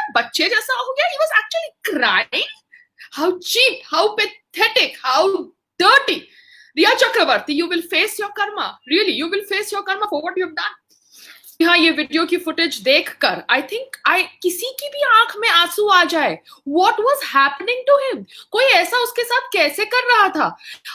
एकदम बच्चे जैसा हो गया. He was actually crying. How cheap, how pathetic, how dirty. Riya Chakravarti, you will face your karma. Really, you will face your karma for what you've done. हाँ, ये video की footage देखकर I think किसी की भी आंख में आंसू आ जाए. What was happening to him? कोई ऐसा उसके साथ कैसे कर रहा था?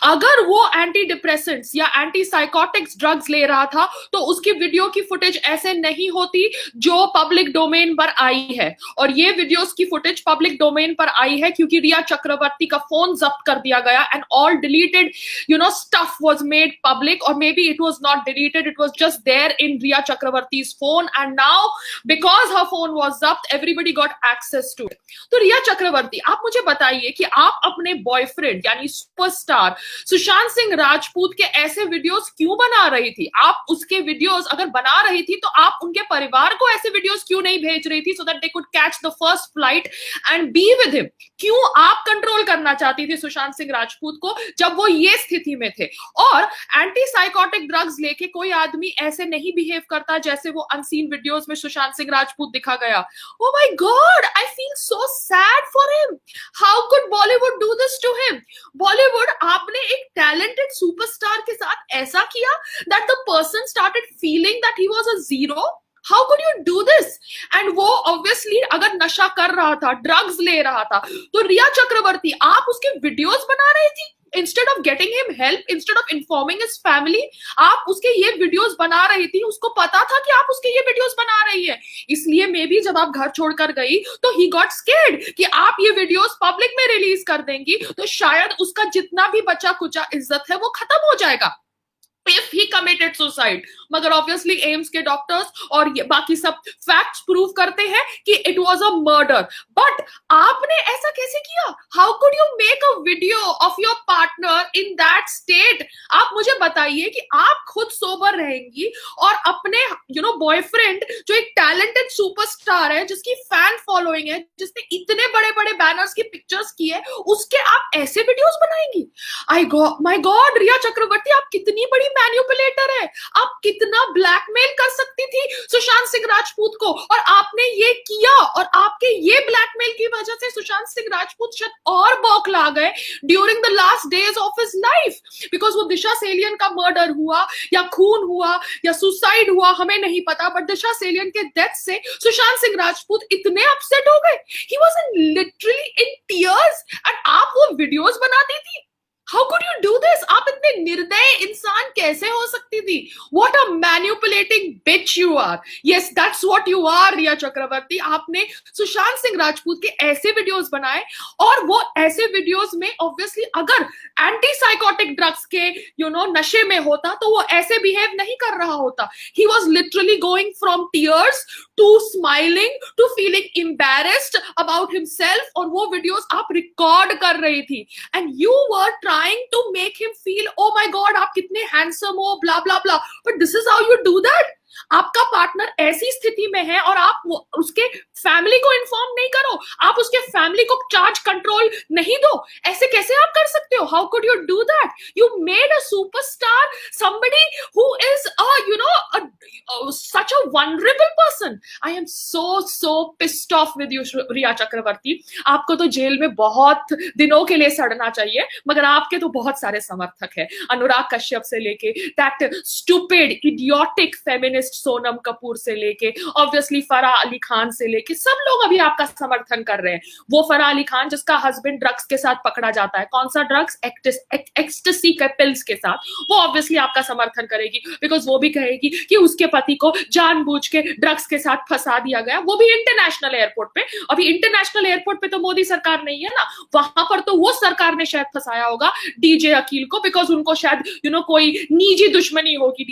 अगर वो एंटी डिप्रेसेंट्स या एंटी साइकोटिक्स ड्रग्स ले रहा था तो उसकी वीडियो की फुटेज ऐसे नहीं होती जो पब्लिक डोमेन पर आई है. और ये वीडियोस की फुटेज पब्लिक डोमेन पर आई है क्योंकि रिया चक्रवर्ती का फोन जब्त कर दिया गया and all deleted stuff was made public. और maybe it was not deleted, it was just there in Rhea Chakraborty phone, and now because her phone was zapt, everybody got access to it. तो रिया चक्रवर्ती, आप मुझे बताइए कि आप अपने boyfriend यानी superstar Sushant Singh Rajput के ऐसे वीडियोस क्यों बना रही थी? आप उसके वीडियोस अगर बना रही थी तो आप उनके परिवार को ऐसे वीडियोस क्यों नहीं भेज रही थी so that they could catch the first flight and be with him? क्यों आप कंट्रोल करना चाहती थी सुशांत सिंह राजपूत को जब वो ये स्थिति में थे? और एंटी साइकोटिक ड्रग्स लेके कोई आदमी ऐसे नहीं बिहेव करता जैसे वो अनसीन वीडियोस में सुशांत सिंह राजपूत दिखा गया. Oh my God, I feel so sad for him. How could Bollywood do this to him? Bollywood, आपने एक talented superstar के साथ ऐसा किया that the person started feeling that he was a zero. How could you do this? And वो obviously अगर नशा कर रहा था, ड्रग्स ले रहा था, तो रिया चक्रवर्ती आप उसके वीडियोस बना रही थी. Instead of getting him help, instead of informing his family, आप उसके ये वीडियोस बना रही थी. उसको पता था कि आप उसके ये वीडियोस बना रही है, इसलिए मे बी जब आप घर छोड़कर गई तो he got scared कि आप ये वीडियोस पब्लिक में रिलीज कर देंगी तो शायद उसका जितना भी बचा कुचा इज्जत है वो खत्म हो जाएगा. If he committed suicide, मगर obviously एम्स के डॉक्टर्स और ये बाकी सब फैक्ट्स प्रूव करते हैं कि it was a murder. But आपने ऐसा कैसे किया? How could you make a video of your partner in that state? आप मुझे बताइए कि आप खुद सोबर रहेंगी और अपने बॉयफ्रेंड जो एक टैलेंटेड सुपरस्टार है, जिसकी फैन फॉलोइंग है, जिसने इतने बड़े बड़े बैनर्स की पिक्चर्स की है, उसके आप ऐसे वीडियोस बनाएंगी? माय गॉड, रिया चक्रवर्ती आप कितनी बड़ी मैन्युपुलेटर है. आप कितना ब्लैकमेल कर सकती थी सुशांत सिंह राजपूत को, और आपने ये किया. और आपके ये ब्लैकमेल की वजह से सुशांत सिंह राजपूत शायद और बौखला गए during the last days of his life. Because वो दिशा सेलियन का मर्डर हुआ या खून हुआ या सुसाइड हुआ हमें नहीं पता, बट दिशा सेलियन के डेथ से सुशांत सिंह राजपूत इतने अपसेट हो गए. He was literally in tears and आप वो वीडियोस बनाती थी. How could you do this? आप इतने निर्दय इंसान कैसे हो सकती थी? What a manipulating bitch you are. Yes, that's what you are, रिया चक्रवर्ती. आपने सुशांत सिंह राजपूत के ऐसे वीडियोस बनाए और वो ऐसे वीडियोस में ऑब्वियसली अगर एंटी साइकोटिक ड्रग्स के नशे में होता तो वो ऐसे बिहेव नहीं कर रहा होता. He was literally going from tears to smiling to feeling embarrassed about himself. और वो वीडियोस आप रिकॉर्ड कर रही थी and you were trying to make him feel, oh my God, आप कितने handsome हो, blah blah blah. But this is how you do that. आपका पार्टनर ऐसी स्थिति में है और आप उसके फैमिली को इन्फॉर्म नहीं करो, आप उसके फैमिली को चार्ज कंट्रोल नहीं दो. ऐसे कैसे आप कर सकते हो? How could you do that? You made a superstar somebody who is such a vulnerable person. I am so pissed off with you, रिया चक्रवर्ती. आपको तो जेल में बहुत दिनों के लिए सड़ना चाहिए, मगर आपके तो बहुत सारे समर्थक हैं. अनुराग कश्यप से लेके that stupid idiotic feminist Sonam Kapoor से लेके ऑब्वियसली फराह अली खान से लेके सब लोग अभी आपका समर्थन कर रहे हैं. वो फराह अली खान जिसका हस्बैंड ड्रग्स के साथ पकड़ा जाता है, कौन सा ड्रग्स? एक्सटेसी के पिल्स के साथ, वो ऑब्वियसली आपका समर्थन करेगी बिकॉज वो भी कहेगी कि उसके पति को जानबूझ के ड्रग्स के साथ फंसा दिया गया, वो भी इंटरनेशनल एयरपोर्ट पे. अभी इंटरनेशनल एयरपोर्ट पे तो मोदी सरकार नहीं है ना, वहां पर तो वो सरकार ने शायद फंसाया होगा डीजे अकील को, बिकॉज उनको शायद कोई निजी दुश्मनी होगी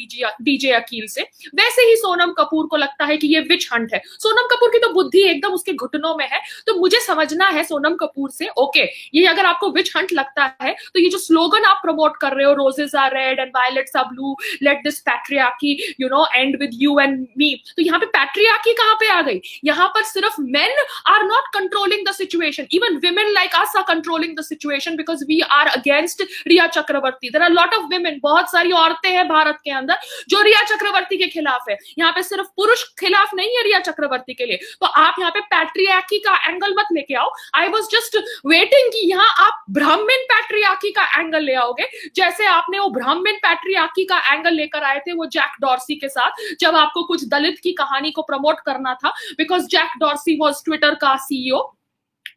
डीजे अकील से. वैसे ही सोनम कपूर को लगता है कि ये विच हंट है. सोनम कपूर की तो बुद्धि एकदम उसके घुटनों में है. तो मुझे समझना है सोनम कपूर से, ओके ये अगर आपको विच हंट लगता है तो ये जो स्लोगन आप प्रमोट कर रहे हो, roses are red and violets are blue, let this patriarchy end with you and me, तो यहाँ पे पैट्रियार्की कहाँ पे आ गई? यहाँ पर सिर्फ men are not controlling the situation, even women like us are controlling the situation because we are against Rhea Chakraborty. There are lot of women, बहुत सारी औरतें हैं भारत के अंदर जो रिया चक्रवर्ती के खिलाफ है. यहाँ पे सिर्फ पुरुष खिलाफ नहीं है रिया चक्रवर्ती के लिए. तो आप यहाँ पे पैट्रियार्की का एंगल मत लेके आओ. आई वॉज जस्ट वेटिंग कि यहाँ आप ब्राह्मण पैट्रियार्की का एंगल ले आओगे, जैसे आपने वो ब्राह्मण पैट्रियार्की का एंगल लेकर आए थे वो जैक डॉर्सी के साथ, जब आपको कुछ दलित की कहानी को प्रमोट करना था, because Jack Dorsey was Twitter का सीईओ.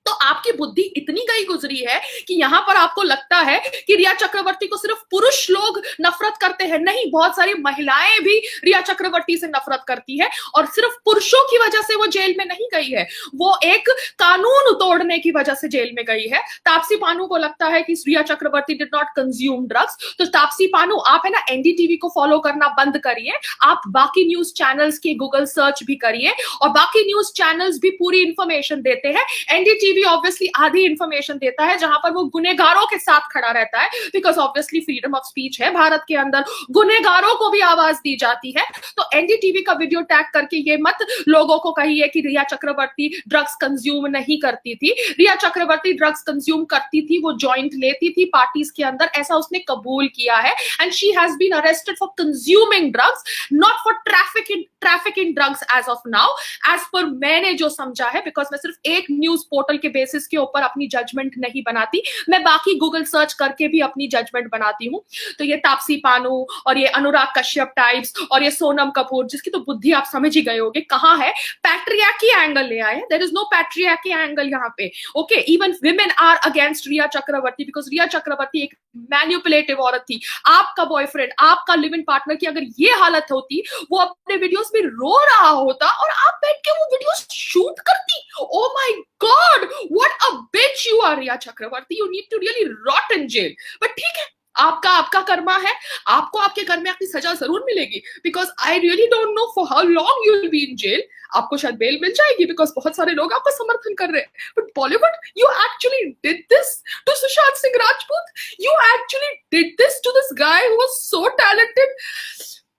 तो आपकी बुद्धि इतनी गई गुजरी है कि यहां पर आपको लगता है कि रिया चक्रवर्ती को सिर्फ पुरुष लोग नफरत करते हैं. नहीं, बहुत सारी महिलाएं भी रिया चक्रवर्ती से नफरत करती है, और सिर्फ पुरुषों की वजह से वो जेल में नहीं गई है, वो एक कानून तोड़ने की वजह से जेल में गई है. तापसी पानू को लगता है कि रिया चक्रवर्ती डिड नॉट कंज्यूम ड्रग्स. तो तापसी पानू, आप है ना एनडीटीवी को फॉलो करना बंद करिए, आप बाकी न्यूज चैनल्स की गूगल सर्च भी करिए, और बाकी न्यूज चैनल्स भी पूरी इंफॉर्मेशन देते हैं. एनडीटीवी ऑब्वियसली आधी इंफॉर्मेशन देता है जहां पर वो गुनेगारों के साथ खड़ा रहता है, because obviously freedom of speech है भारत के अंदर, गुनेगारों को भी आवाज दी जाती है. तो एनडीटीवी का वीडियो टैग करके ये मत लोगों को कहिए कि रिया चक्रवर्ती ड्रग्स कंज्यूम नहीं करती थी. रिया चक्रवर्ती ड्रग्स कंज्यूम करती थी, वो जॉइंट लेती थी पार्टीज के अंदर, ऐसा उसने कबूल किया है. And she has been arrested for consuming drugs, not for trafficking drugs as of now, as पर मैंने जो समझा है. बिकॉज मैं सिर्फ एक न्यूज पोर्टल के बेसिस के ऊपर अपनी जजमेंट नहीं बनाती, मैं बाकी गूगल सर्च करके भी अपनी जजमेंट बनाती हूँ. तो ये तापसी पानू और ये अनुराग कश्यप टाइप्स और ये सोनम कपूर, जिसकी तो बुद्धि आप समझ ही गए होगे कहाँ है, पैट्रियार्की एंगल ले आए. There is no patriarchy angle यहाँ पे. Okay, even women are against Rhea Chakraborty, because Rhea Chakraborty एक मैन्युपुलेटिव औरत थी. आपका बॉयफ्रेंड, आपका लिव इन पार्टनर की अगर ये हालत होती, वो अपने वीडियोस में रो रहा होता और आप बैठ के वो वीडियोस शूट करती. Oh my God, what a bitch you are Rhea Chakraborty, you need to really rot in jail. But ठीक है, आपका कर्मा है, आपको आपके कर्म की सजा जरूर मिलेगी. Because I really don't know for how long you will be in jail. आपको शायद बेल मिल जाएगी, बिकॉज बहुत सारे लोग आपका समर्थन कर रहे हैं. But Bollywood, you actually did this to Sushant Singh Rajput, you actually did this to this guy who was so talented.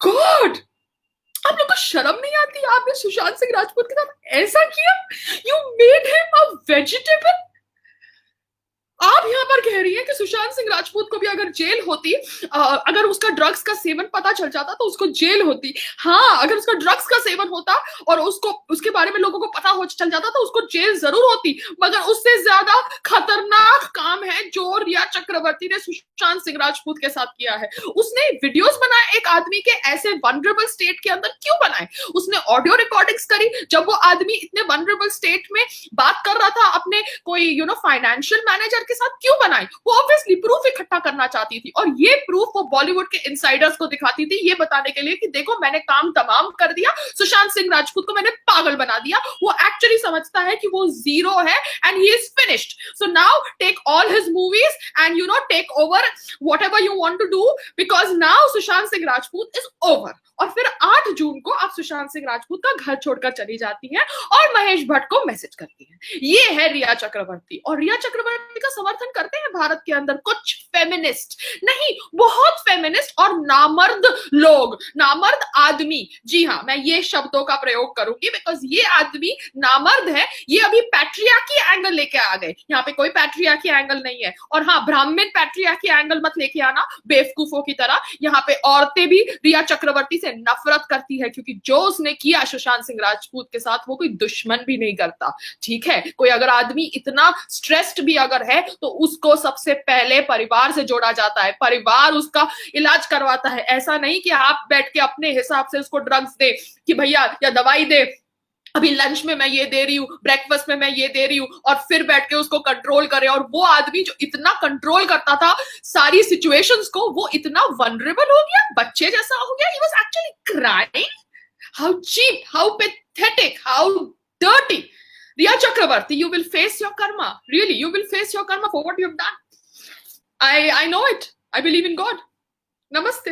God, आप लोग को शर्म नहीं आती? आपने सुशांत सिंह राजपूत के साथ ऐसा किया, you made him a vegetable. आप यहाँ पर कह रही हैं कि सुशांत सिंह राजपूत को भी अगर जेल होती, अगर उसका ड्रग्स का सेवन पता चल जाता तो उसको जेल होती. हाँ, अगर उसका ड्रग्स का सेवन होता और उसके बारे में लोगों को पता हो चल जाता तो उसको जेल जरूर होती. मगर उससे ज्यादा खतरनाक काम है जो रिया चक्रवर्ती ने सुशांत सिंह राजपूत के साथ किया है. उसने वीडियोस बनाए एक आदमी के ऐसे वनरेबल स्टेट के अंदर. क्यों बनाए? उसने ऑडियो रिकॉर्डिंग्स करी जब वो आदमी इतने वनरेबल स्टेट में बात कर रहा था अपने कोई फाइनेंशियल मैनेजर के साथ. क्यों बनाई? वो ऑब्वियसली प्रूफ इकट्ठा करना चाहती थी, और ये प्रूफ वो बॉलीवुड के इनसाइडर्स को दिखाती थी, ये बताने के लिए कि देखो मैंने काम तमाम कर दिया, सुशांत सिंह राजपूत को मैंने पागल बना दिया. वो एक्चुअली समझता है कि वो जीरो है and he is finished. So now take all his movies and take over whatever you want to do, because now Sushant Singh Rajput is over. और फिर 8 जून को आप सुशांत सिंह राजपूत का घर छोड़कर चली जाती हैं और महेश भट्ट को मैसेज करती हैं. ये है रिया चक्रवर्ती. और रिया चक्रवर्ती का समर्थन करते हैं भारत के अंदर कुछ फेमिनिस्ट, नहीं बहुत फेमिनिस्ट और नामर्द लोग, नामर्द आदमी. जी हाँ, मैं ये शब्दों का प्रयोग करूंगी बिकॉज ये आदमी नामर्द है. ये अभी पैट्रियार्की एंगल लेके आ गए. यहाँ पे कोई पैट्रियार्की एंगल नहीं है. और हाँ, ब्राह्मण पैट्रियार्की एंगल मत लेके आना बेवकूफों की तरह. यहाँ पे औरतें भी रिया चक्रवर्ती से नफरत करती है, क्योंकि जो उसने किया सुशांत सिंह राजपूत के साथ वो कोई दुश्मन भी नहीं करता. ठीक है, कोई अगर आदमी इतना स्ट्रेस्ड भी अगर है तो उसको सबसे पहले परिवार से जोड़ा जाता है, परिवार उसका इलाज करवाता है. ऐसा नहीं कि आप बैठ के अपने हिसाब से उसको ड्रग्स दे कि भैया या दवाई दे, अभी लंच में मैं ये दे रही हूँ, ब्रेकफास्ट में मैं ये दे रही हूँ, और फिर बैठ के उसको कंट्रोल करे. और वो आदमी जो इतना कंट्रोल करता था सारी सिचुएशंस को, वो इतना वनरेबल हो गया, बच्चे जैसा हो गया. He was actually crying. How cheap, how pathetic, how dirty. Riya Chakravarti, you will face your karma. Really, you will face your karma for what you have done. I know it. I believe in God. Namaste.